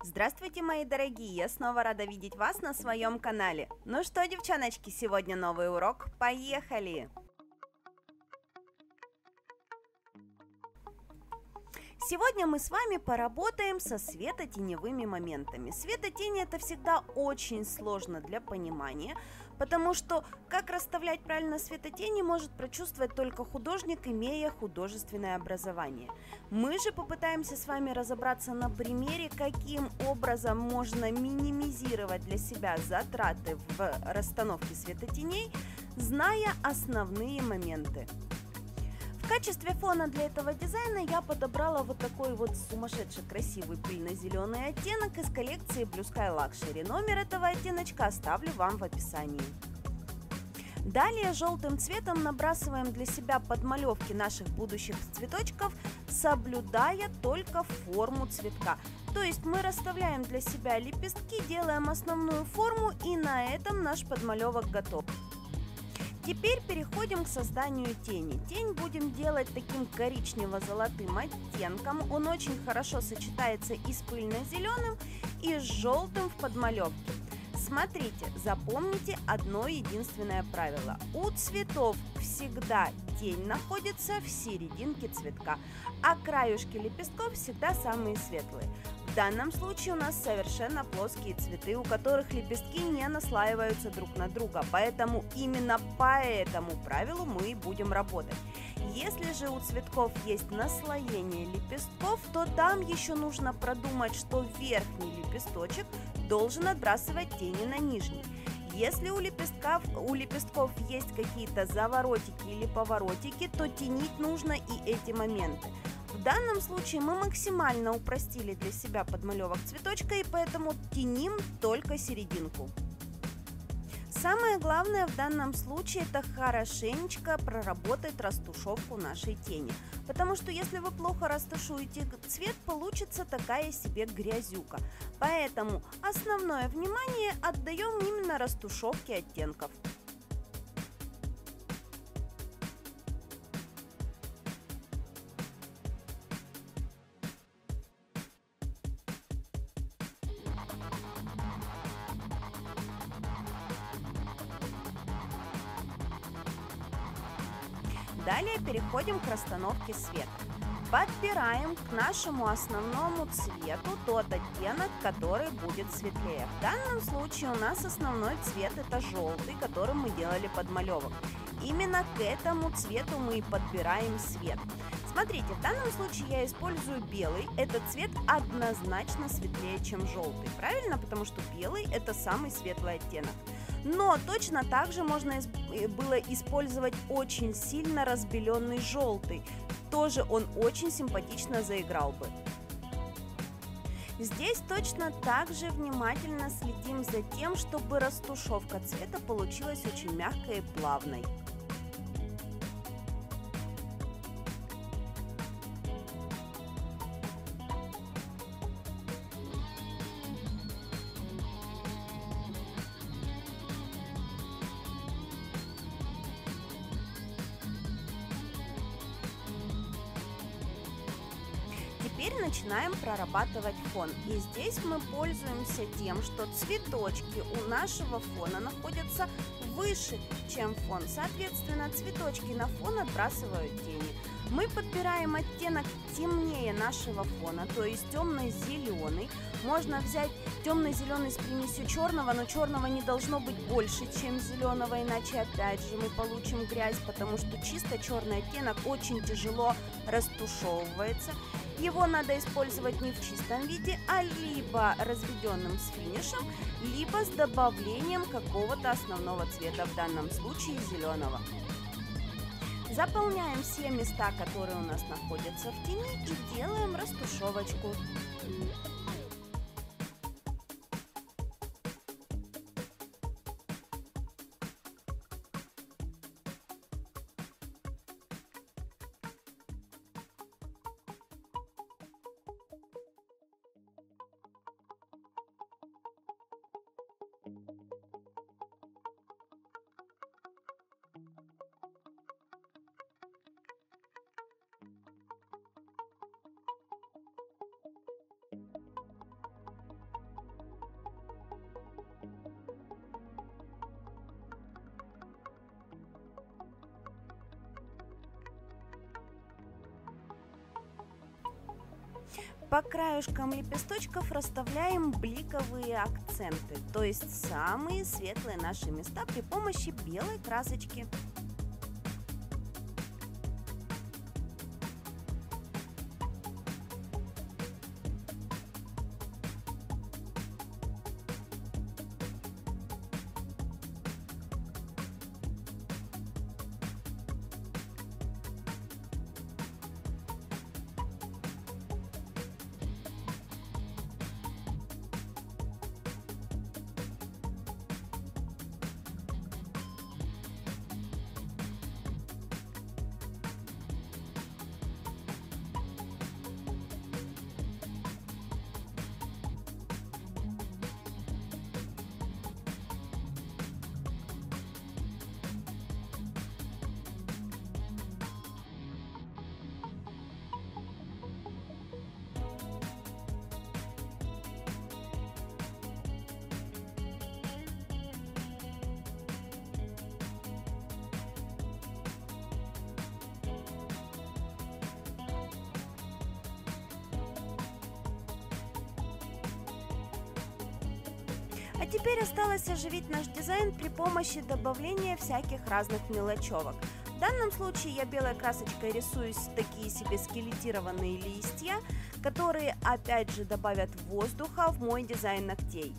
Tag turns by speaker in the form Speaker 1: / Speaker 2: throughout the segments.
Speaker 1: Здравствуйте, мои дорогие! Я снова рада видеть вас на своем канале. Ну что, девчоночки, сегодня новый урок. Поехали! Сегодня мы с вами поработаем со светотеневыми моментами. Светотени это всегда очень сложно для понимания, потому что как расставлять правильно светотени может прочувствовать только художник, имея художественное образование. Мы же попытаемся с вами разобраться на примере, каким образом можно минимизировать для себя затраты в расстановке светотеней, зная основные моменты. В качестве фона для этого дизайна я подобрала вот такой вот сумасшедший красивый пыльно-зеленый оттенок из коллекции Blue Sky Luxury. Номер этого оттеночка оставлю вам в описании. Далее желтым цветом набрасываем для себя подмалевки наших будущих цветочков, соблюдая только форму цветка. То есть мы расставляем для себя лепестки, делаем основную форму, и на этом наш подмалевок готов. Теперь переходим к созданию тени. Тень будем делать таким коричнево-золотым оттенком. Он очень хорошо сочетается и с пыльно-зеленым, и с желтым в подмалевке. Смотрите, запомните одно единственное правило. У цветов всегда тень находится в серединке цветка, а краюшки лепестков всегда самые светлые. В данном случае у нас совершенно плоские цветы, у которых лепестки не наслаиваются друг на друга, поэтому именно по этому правилу мы и будем работать. Если же у цветков есть наслоение лепестков, то там еще нужно продумать, что верхний лепесточек должен отбрасывать тени на нижний. Если у лепестков есть какие-то заворотики или поворотики, то тенить нужно и эти моменты. В данном случае мы максимально упростили для себя подмалевок цветочка, и поэтому теним только серединку. Самое главное в данном случае это хорошенечко проработать растушевку нашей тени. Потому что если вы плохо растушуете цвет, получится такая себе грязюка. Поэтому основное внимание отдаем именно растушевке оттенков. Далее переходим к расстановке света. Подбираем к нашему основному цвету тот оттенок, который будет светлее. В данном случае у нас основной цвет это желтый, которым мы делали подмалевок. Именно к этому цвету мы и подбираем свет. Смотрите, в данном случае я использую белый. Этот цвет однозначно светлее, чем желтый. Правильно? Потому что белый это самый светлый оттенок. Но точно так же можно было использовать очень сильно разбеленный желтый. Тоже он очень симпатично заиграл бы. Здесь точно так же внимательно следим за тем, чтобы растушевка цвета получилась очень мягкой и плавной. Теперь начинаем прорабатывать фон. И здесь мы пользуемся тем, что цветочки у нашего фона находятся выше, чем фон. Соответственно, цветочки на фон отбрасывают тени. Мы подбираем оттенок темнее нашего фона, то есть темно-зеленый. Можно взять темно-зеленый с примесью черного, но черного не должно быть больше, чем зеленого, иначе опять же мы получим грязь, потому что чисто черный оттенок очень тяжело растушевывается. Его надо использовать не в чистом виде, а либо разведенным с финишем, либо с добавлением какого-то основного цвета, в данном случае зеленого. Заполняем все места, которые у нас находятся в тени, и делаем растушевочку. По краешкам лепесточков расставляем бликовые акценты, то есть самые светлые наши места при помощи белой красочки. А теперь осталось оживить наш дизайн при помощи добавления всяких разных мелочевок. В данном случае я белой красочкой рисую такие себе скелетированные листья, которые опять же добавят воздуха в мой дизайн ногтей.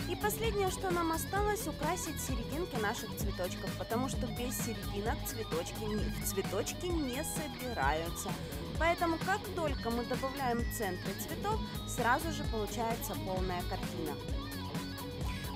Speaker 1: И последнее, что нам осталось, украсить серединки наших цветочков, потому что без серединок цветочки не собираются. Поэтому как только мы добавляем центры цветов, сразу же получается полная картина.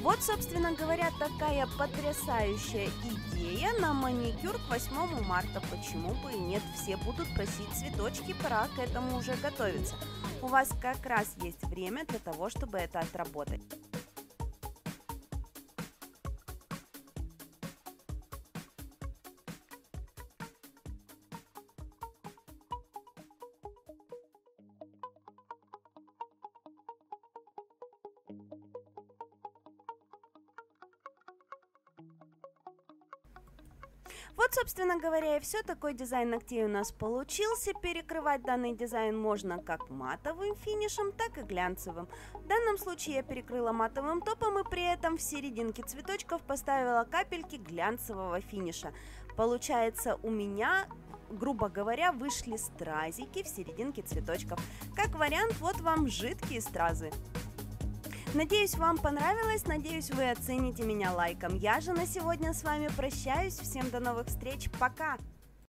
Speaker 1: Вот, собственно говоря, такая потрясающая идея на маникюр к 8 марта. Почему бы и нет? Все будут просить цветочки, пора к этому уже готовиться. У вас как раз есть время для того, чтобы это отработать. Вот, собственно говоря, и все. Такой дизайн ногтей у нас получился. Перекрывать данный дизайн можно как матовым финишем, так и глянцевым. В данном случае я перекрыла матовым топом и при этом в серединке цветочков поставила капельки глянцевого финиша. Получается, у меня, грубо говоря, вышли стразики в серединке цветочков. Как вариант, вот вам жидкие стразы. Надеюсь, вам понравилось, надеюсь, вы оцените меня лайком. Я же на сегодня с вами прощаюсь. Всем до новых встреч, пока!